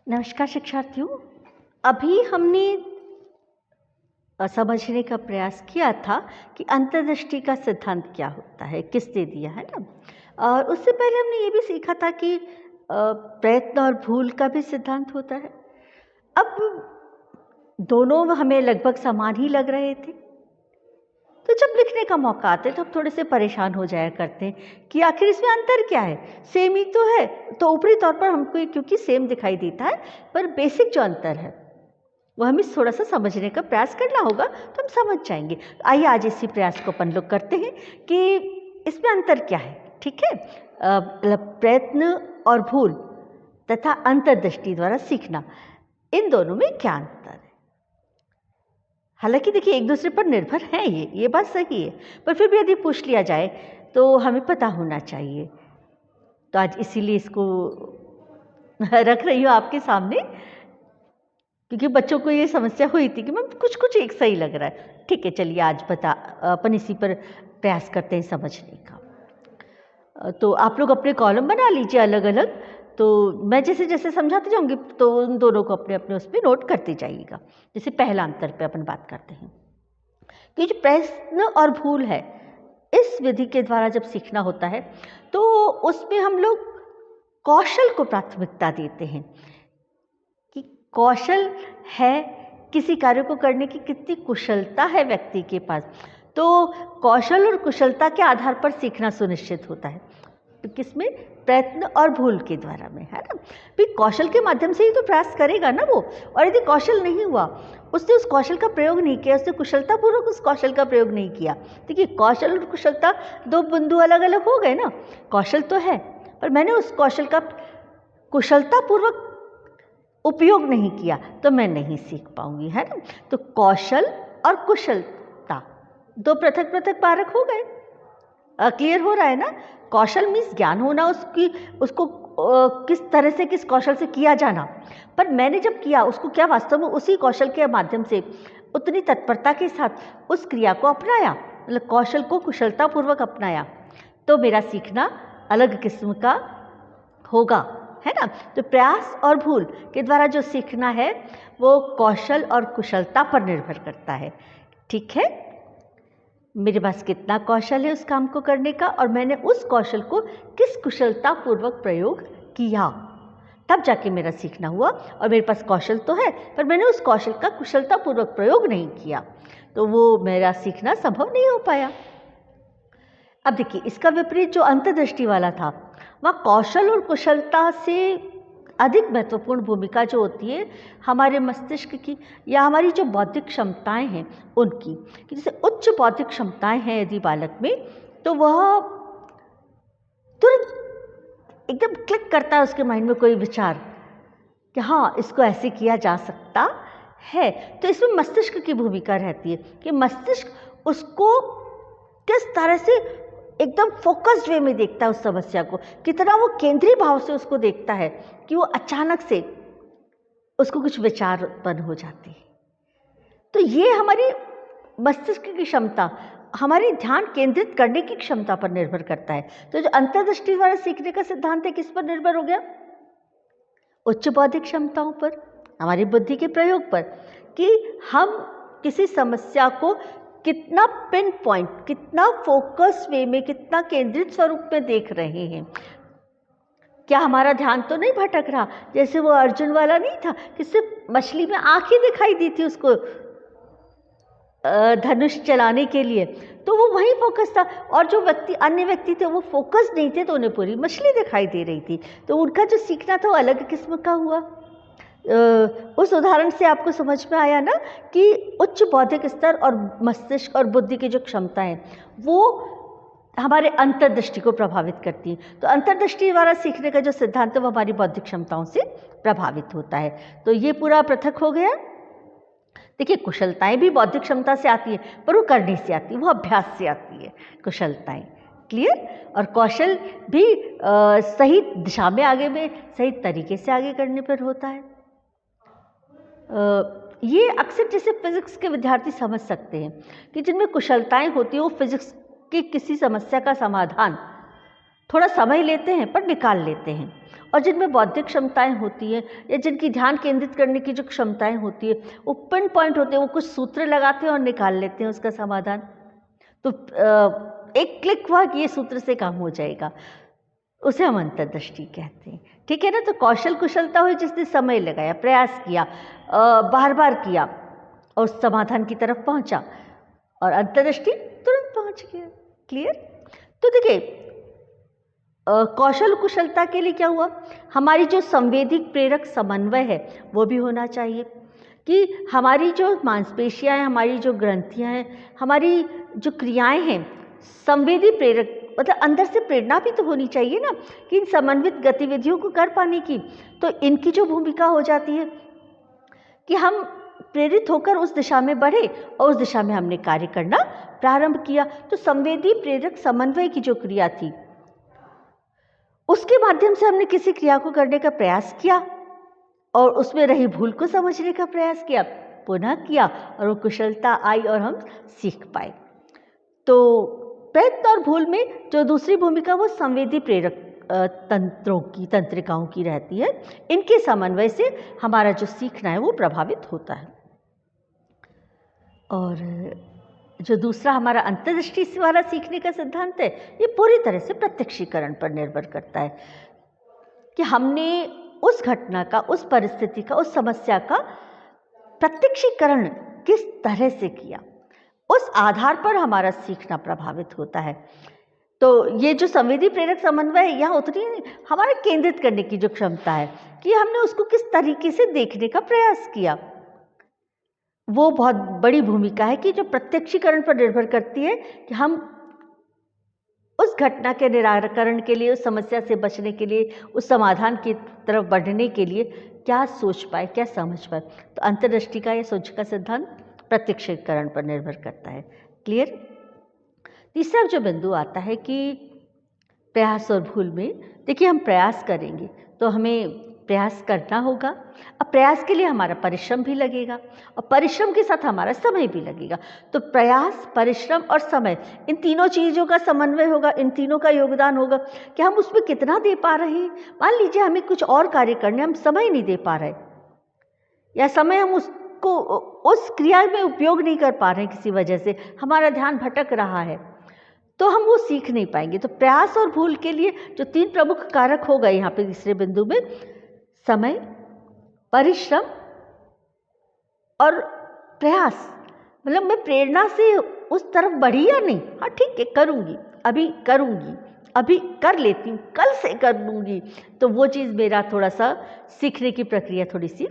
नमस्कार शिक्षार्थियों। अभी हमने समझने का प्रयास किया था कि अंतर्दृष्टि का सिद्धांत क्या होता है, किसने दिया है ना। और उससे पहले हमने ये भी सीखा था कि प्रयत्न और भूल का भी सिद्धांत होता है। अब दोनों हमें लगभग समान ही लग रहे थे, तो जब लिखने का मौका आता है तो हम थोड़े से परेशान हो जाया करते हैं कि आखिर इसमें अंतर क्या है। सेम ही तो है, तो ऊपरी तौर पर हमको ये क्योंकि सेम दिखाई देता है, पर बेसिक जो अंतर है वो हमें थोड़ा सा समझने का प्रयास करना होगा, तो हम समझ जाएंगे। आइए आज इसी प्रयास को अपन लोग करते हैं कि इसमें अंतर क्या है। ठीक है, प्रयत्न और भूल तथा अंतर्दृष्टि द्वारा सीखना, इन दोनों में क्या अंतर है। हालांकि देखिए एक दूसरे पर निर्भर है, ये बात सही है, पर फिर भी यदि पूछ लिया जाए तो हमें पता होना चाहिए। तो आज इसीलिए इसको रख रही हूँ आपके सामने, क्योंकि बच्चों को ये समस्या हुई थी कि मैम कुछ एक सही लग रहा है। ठीक है, चलिए आज अपन इसी पर प्रयास करते हैं समझने का। तो आप लोग अपने कॉलम बना लीजिए अलग अलग, तो मैं जैसे जैसे समझाती जाऊंगी तो उन दोनों को अपने अपने उस पर नोट करते जाइएगा। जैसे पहला अंतर पे अपन बात करते हैं कि जो प्रश्न और भूल है, इस विधि के द्वारा जब सीखना होता है तो उसमें हम लोग कौशल को प्राथमिकता देते हैं कि कौशल है, किसी कार्य को करने की कितनी कुशलता है व्यक्ति के पास। तो कौशल और कुशलता के आधार पर सीखना सुनिश्चित होता है। तो किसमें? प्रयत्न और भूल के द्वारा में, है ना। भी कौशल के माध्यम से ही तो प्रयास करेगा ना वो, और यदि कौशल नहीं हुआ, उसने उस कौशल का प्रयोग नहीं किया, उसने कुशलतापूर्वक उस कौशल का प्रयोग नहीं किया। देखिए कौशल और कुशलता दो बिंदु अलग अलग हो गए ना। कौशल तो है, पर मैंने उस कौशल का कुशलतापूर्वक उपयोग नहीं किया तो मैं नहीं सीख पाऊंगी, है ना। तो कौशल और कुशलता दो पृथक पृथक कारक हो गए। क्लियर हो रहा है ना। कौशल मीन्स ज्ञान होना, उसको किस तरह से, किस कौशल से किया जाना। पर मैंने जब किया उसको क्या वास्तव में उसी कौशल के माध्यम से उतनी तत्परता के साथ उस क्रिया को अपनाया, मतलब कौशल को कुशलतापूर्वक अपनाया, तो मेरा सीखना अलग किस्म का होगा, है ना। तो प्रयास और भूल के द्वारा जो सीखना है वो कौशल और कुशलता पर निर्भर करता है। ठीक है, मेरे पास कितना कौशल है उस काम को करने का, और मैंने उस कौशल को किस कुशलता पूर्वक प्रयोग किया, तब जाके मेरा सीखना हुआ। और मेरे पास कौशल तो है, पर मैंने उस कौशल का कुशलता पूर्वक प्रयोग नहीं किया, तो वो मेरा सीखना संभव नहीं हो पाया। अब देखिए इसका विपरीत जो अंतर्दृष्टि वाला था, वह कौशल और कुशलता से अधिक महत्वपूर्ण भूमिका जो होती है हमारे मस्तिष्क की या हमारी जो बौद्धिक क्षमताएं हैं उनकी। कि जैसे उच्च बौद्धिक क्षमताएं हैं यदि बालक में, तो वह तुरंत एकदम क्लिक करता है उसके माइंड में कोई विचार कि हाँ इसको ऐसे किया जा सकता है। तो इसमें मस्तिष्क की भूमिका रहती है कि मस्तिष्क उसको किस तरह से एकदम फोकस्ड वे में देखता है उस समस्या को, कितना वो केंद्रीय भाव से उसको देखता है कि वो अचानक से उसको कुछ विचार उत्पन्न हो जाती है। तो ये हमारी मस्तिष्क की क्षमता, हमारी ध्यान केंद्रित करने की क्षमता पर निर्भर करता है। तो जो अंतर्दृष्टि द्वारा सीखने का सिद्धांत है किस पर निर्भर हो गया? उच्च बौद्धिक क्षमताओं पर, हमारी बुद्धि के प्रयोग पर, कि हम किसी समस्या को कितना पिन पॉइंट, कितना फोकस वे में, कितना केंद्रित स्वरूप में देख रहे हैं। क्या हमारा ध्यान तो नहीं भटक रहा, जैसे वो अर्जुन वाला नहीं था कि सिर्फ मछली में आंख ही दिखाई दी थी उसको धनुष चलाने के लिए, तो वो वहीं फोकस था, और जो अन्य व्यक्ति थे वो फोकस नहीं थे, तो उन्हें पूरी मछली दिखाई दे रही थी। तो उनका जो सीखना था वो अलग किस्म का हुआ। उस उदाहरण से आपको समझ में आया ना कि उच्च बौद्धिक स्तर और मस्तिष्क और बुद्धि की जो क्षमता है वो हमारे अंतर्दृष्टि को प्रभावित करती है। तो अंतर्दृष्टि द्वारा सीखने का जो सिद्धांत है वो हमारी बौद्धिक क्षमताओं से प्रभावित होता है। तो ये पूरा पृथक हो गया। देखिए कुशलताएं भी बौद्धिक क्षमता से आती है, पर वो करने से आती है, वो अभ्यास से आती है कुशलताएं। क्लियर? और कौशल भी सही दिशा में आगे में, सही तरीके से आगे करने पर होता है। ये अक्सर जैसे फिजिक्स के विद्यार्थी समझ सकते हैं कि जिनमें कुशलताएं होती हैं वो फिजिक्स की किसी समस्या का समाधान थोड़ा समय लेते हैं पर निकाल लेते हैं, और जिनमें बौद्धिक क्षमताएं होती हैं या जिनकी ध्यान केंद्रित करने की जो क्षमताएं होती है वो पिन पॉइंट होते हैं, वो कुछ सूत्र लगाते हैं और निकाल लेते हैं उसका समाधान। तो एक क्लिक हुआ कि ये सूत्र से काम हो जाएगा, उसे हम अंतर्दृष्टि कहते हैं। ठीक है ना। तो कौशल कुशलता हुई जिसने समय लगाया, प्रयास किया, बार बार किया और उस समाधान की तरफ पहुंचा, और अंतर्दृष्टि तुरंत पहुंच गया। क्लियर। तो देखिए कौशल कुशलता के लिए क्या हुआ, हमारी जो संवेदिक प्रेरक समन्वय है वो भी होना चाहिए कि हमारी जो मांसपेशियां हैं, हमारी जो ग्रंथियां हैं, हमारी जो क्रियाएं हैं, संवेदी प्रेरक, मतलब अंदर से प्रेरणा भी तो होनी चाहिए ना कि इन समन्वित गतिविधियों को कर पाने की। तो इनकी जो भूमिका हो जाती है कि हम प्रेरित होकर उस दिशा में बढ़े और उस दिशा में हमने कार्य करना प्रारंभ किया। तो संवेदी प्रेरक समन्वय की जो क्रिया थी उसके माध्यम से हमने किसी क्रिया को करने का प्रयास किया और उसमें रही भूल को समझने का प्रयास किया, पुनः किया और वो कुशलता आई और हम सीख पाए। तो प्रयत्न और भूल में जो दूसरी भूमिका वो संवेदी प्रेरक तंत्रिकाओं की रहती है। इनके समन्वय से हमारा जो सीखना है वो प्रभावित होता है। और जो दूसरा हमारा अंतर्दृष्टि वाला सीखने का सिद्धांत है, ये पूरी तरह से प्रत्यक्षीकरण पर निर्भर करता है कि हमने उस घटना का, उस परिस्थिति का, उस समस्या का प्रत्यक्षीकरण किस तरह से किया, उस आधार पर हमारा सीखना प्रभावित होता है। तो ये जो संवेदी प्रेरक समन्वय है, यहाँ उतनी हमारा केंद्रित करने की जो क्षमता है कि हमने उसको किस तरीके से देखने का प्रयास किया, वो बहुत बड़ी भूमिका है कि जो प्रत्यक्षीकरण पर निर्भर करती है कि हम उस घटना के निराकरण के लिए, उस समस्या से बचने के लिए, उस समाधान की तरफ बढ़ने के लिए क्या सोच पाए, क्या समझ पाए। तो अंतर्दृष्टि का या सोच का सिद्धांत प्रत्यक्षीकरण पर निर्भर करता है। क्लियर। तीसरा जो बिंदु आता है कि प्रयास और भूल में, देखिए हम प्रयास करेंगे तो हमें प्रयास करना होगा। अब प्रयास के लिए हमारा परिश्रम भी लगेगा और परिश्रम के साथ हमारा समय भी लगेगा। तो प्रयास, परिश्रम और समय, इन तीनों चीज़ों का समन्वय होगा, इन तीनों का योगदान होगा कि हम उसमें कितना दे पा रहे हैं। मान लीजिए हमें कुछ और कार्य करने, हम समय नहीं दे पा रहे या समय हम उसको उस क्रिया में उपयोग नहीं कर पा रहे हैं, किसी वजह से हमारा ध्यान भटक रहा है, तो हम वो सीख नहीं पाएंगे। तो प्रयास और भूल के लिए जो तीन प्रमुख कारक हो गए यहाँ पे तीसरे बिंदु में, समय, परिश्रम और प्रयास। मतलब मैं प्रेरणा से उस तरफ बढ़ी या नहीं, हाँ ठीक है करूँगी, अभी करूँगी, अभी कर लेती हूँ, कल से कर लूँगी, तो वो चीज़ मेरा थोड़ा सा सीखने की प्रक्रिया थोड़ी सी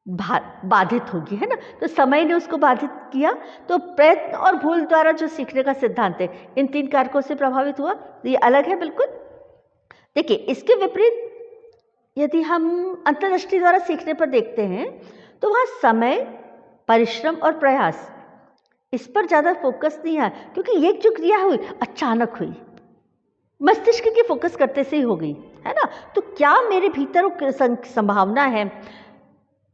बाधित होगी, है ना। तो समय ने उसको बाधित किया। तो प्रयत्न और भूल द्वारा जो सीखने का सिद्धांत है, इन तीन कारकों से प्रभावित हुआ, ये अलग है बिल्कुल। देखिए इसके विपरीत यदि हम अंतर्दृष्टि द्वारा सीखने पर देखते हैं तो वहाँ समय, परिश्रम और प्रयास, इस पर ज़्यादा फोकस नहीं है, क्योंकि ये जो क्रिया हुई अचानक हुई, मस्तिष्क के फोकस करते से ही हो गई, है ना। तो क्या मेरे भीतर संभावना है,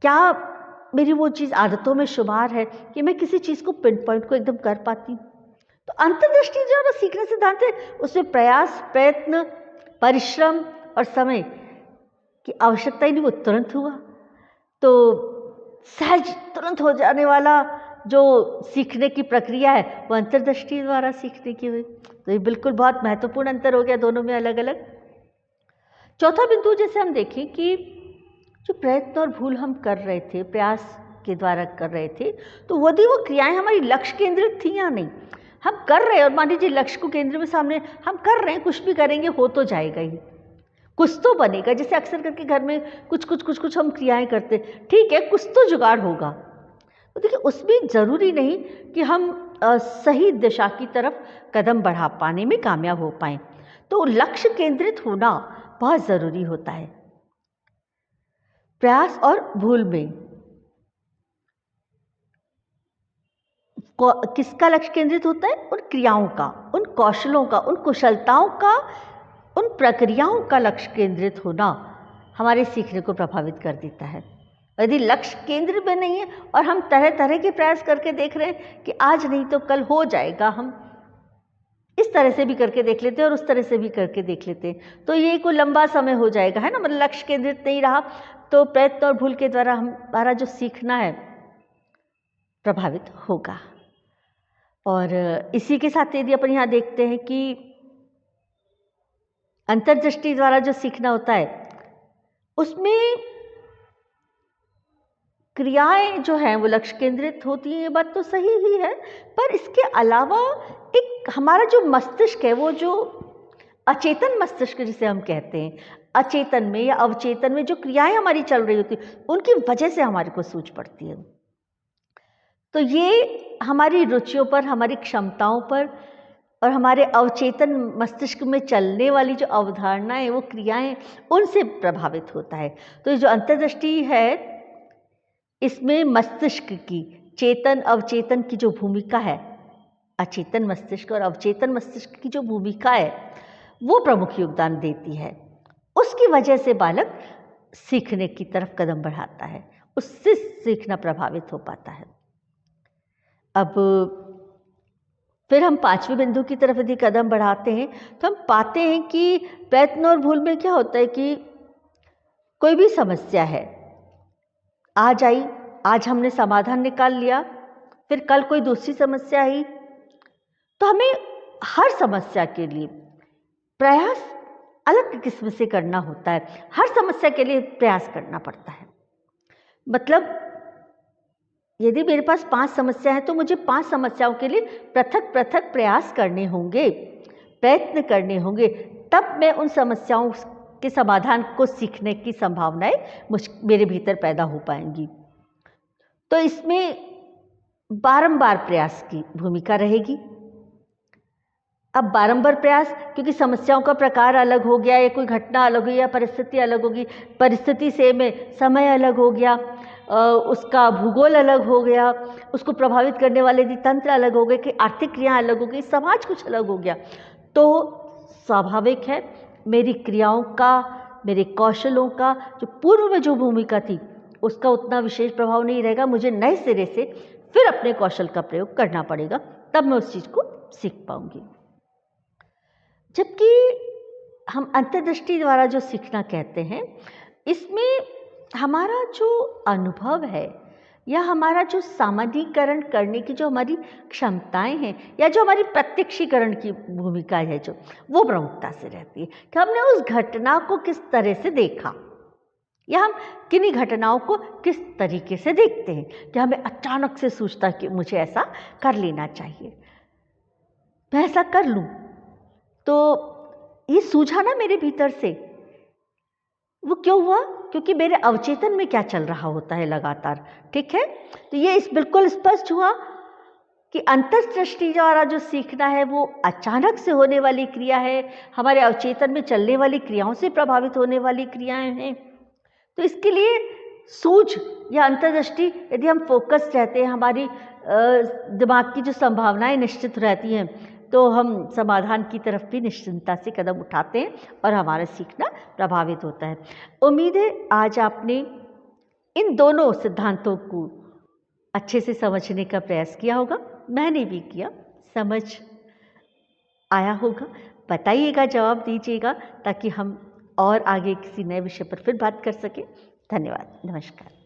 क्या मेरी वो चीज़ आदतों में शुमार है कि मैं किसी चीज़ को पिन पॉइंट को एकदम कर पाती हूँ। तो अंतर्दृष्टि जो है सीखने सिद्धांत है, उसमें प्रयास, प्रयत्न, परिश्रम और समय की आवश्यकता ही नहीं, वो तुरंत हुआ। तो सहज तुरंत हो जाने वाला जो सीखने की प्रक्रिया है वो अंतर्दृष्टि द्वारा सीखने की हुई। तो ये बिल्कुल बहुत महत्वपूर्ण अंतर हो गया दोनों में अलग अलग। चौथा बिंदु जैसे हम देखें कि जो प्रयत्न और भूल हम कर रहे थे, प्रयास के द्वारा कर रहे थे, तो यदि वो क्रियाएं हमारी लक्ष्य केंद्रित थी या नहीं, हम कर रहे हैं और मान लीजिए लक्ष्य को केंद्र में सामने हम कर रहे हैं, कुछ भी करेंगे हो तो जाएगा ही, कुछ तो बनेगा। जैसे अक्सर करके घर में कुछ हम क्रियाएं करते, ठीक है कुछ तो जुगाड़ होगा। तो देखिए उसमें ज़रूरी नहीं कि हम सही दिशा की तरफ कदम बढ़ा पाने में कामयाब हो पाएँ। तो लक्ष्य केंद्रित होना बहुत ज़रूरी होता है। प्रयास और भूल में किसका लक्ष्य केंद्रित होता है? उन क्रियाओं का, उन कौशलों का, उन कुशलताओं का, उन प्रक्रियाओं का लक्ष्य केंद्रित होना हमारे सीखने को प्रभावित कर देता है। यदि लक्ष्य केंद्र में नहीं है और हम तरह तरह के प्रयास करके देख रहे हैं कि आज नहीं तो कल हो जाएगा, हम इस तरह से भी करके देख लेते हैं और उस तरह से भी करके देख लेते हैं। तो ये कोई लंबा समय हो जाएगा, है ना, मतलब लक्ष्य केंद्रित नहीं रहा तो प्रयत्न और भूल के द्वारा हमारा जो सीखना है प्रभावित होगा। और इसी के साथ यदि अपन यहाँ देखते हैं कि अंतर्दृष्टि द्वारा जो सीखना होता है उसमें क्रियाएं जो हैं वो लक्ष्य केंद्रित होती हैं, ये बात तो सही ही है, पर इसके अलावा एक हमारा जो मस्तिष्क है, वो जो अचेतन मस्तिष्क जिसे हम कहते हैं, अचेतन में या अवचेतन में जो क्रियाएं हमारी चल रही होती उनकी वजह से हमारे को सूझ पड़ती है। तो ये हमारी रुचियों पर, हमारी क्षमताओं पर और हमारे अवचेतन मस्तिष्क में चलने वाली जो अवधारणाएं, वो क्रियाएं, उनसे प्रभावित होता है। तो ये जो अंतर्दृष्टि है इसमें मस्तिष्क की चेतन अवचेतन की जो भूमिका है, अचेतन मस्तिष्क और अवचेतन मस्तिष्क की जो भूमिका है वो प्रमुख योगदान देती है। उसकी वजह से बालक सीखने की तरफ कदम बढ़ाता है, उससे सीखना प्रभावित हो पाता है। अब फिर हम 5वें बिंदु की तरफ यदि कदम बढ़ाते हैं तो हम पाते हैं कि प्रयत्न और भूल में क्या होता है कि कोई भी समस्या है, आज आई, आज हमने समाधान निकाल लिया, फिर कल कोई दूसरी समस्या आई, तो हमें हर समस्या के लिए प्रयास अलग किस्म से करना होता है, हर समस्या के लिए प्रयास करना पड़ता है। मतलब यदि मेरे पास 5 समस्या है तो मुझे 5 समस्याओं के लिए पृथक पृथक प्रयास करने होंगे, प्रयत्न करने होंगे, तब मैं उन समस्याओं के समाधान को सीखने की संभावनाएं मेरे भीतर पैदा हो पाएंगी। तो इसमें बारंबार प्रयास की भूमिका रहेगी। अब बारंबार प्रयास, क्योंकि समस्याओं का प्रकार अलग हो गया, या कोई घटना अलग हुई, या परिस्थिति अलग होगी, परिस्थिति से में समय अलग हो गया, उसका भूगोल अलग हो गया, उसको प्रभावित करने वाले तंत्र अलग हो गए, कि आर्थिक क्रिया अलग हो गई, समाज कुछ अलग हो गया, तो स्वाभाविक है मेरी क्रियाओं का, मेरे कौशलों का जो पूर्व में जो भूमिका थी उसका उतना विशेष प्रभाव नहीं रहेगा। मुझे नए सिरे से फिर अपने कौशल का प्रयोग करना पड़ेगा, तब मैं उस चीज़ को सीख पाऊंगी। जबकि हम अंतर्दृष्टि द्वारा जो सीखना कहते हैं, इसमें हमारा जो अनुभव है या हमारा जो सामान्यीकरण करने की जो हमारी क्षमताएं हैं, या जो हमारी प्रत्यक्षीकरण की भूमिका है, जो वो प्रमुखता से रहती है कि हमने उस घटना को किस तरह से देखा, या हम किन्हीं घटनाओं को किस तरीके से देखते हैं। कि हमें अचानक से सूझता कि मुझे ऐसा कर लेना चाहिए, मैं ऐसा कर लूँ, तो ये सूझा ना मेरे भीतर से, वो क्यों हुआ? क्योंकि मेरे अवचेतन में क्या चल रहा होता है लगातार। ठीक है, तो ये इस बिल्कुल स्पष्ट हुआ कि अंतर्दृष्टि द्वारा जो सीखना है वो अचानक से होने वाली क्रिया है, हमारे अवचेतन में चलने वाली क्रियाओं से प्रभावित होने वाली क्रियाएं हैं। तो इसके लिए सूझ या अंतर्दृष्टि, यदि हम फोकस्ड रहते हैं, हमारी दिमाग की जो संभावनाएं निश्चित रहती हैं, तो हम समाधान की तरफ भी निश्चिंतता से कदम उठाते हैं और हमारा सीखना प्रभावित होता है। उम्मीद है आज आपने इन दोनों सिद्धांतों को अच्छे से समझने का प्रयास किया होगा, मैंने भी किया, समझ आया होगा। बताइएगा, जवाब दीजिएगा, ताकि हम और आगे किसी नए विषय पर फिर बात कर सकें। धन्यवाद, नमस्कार।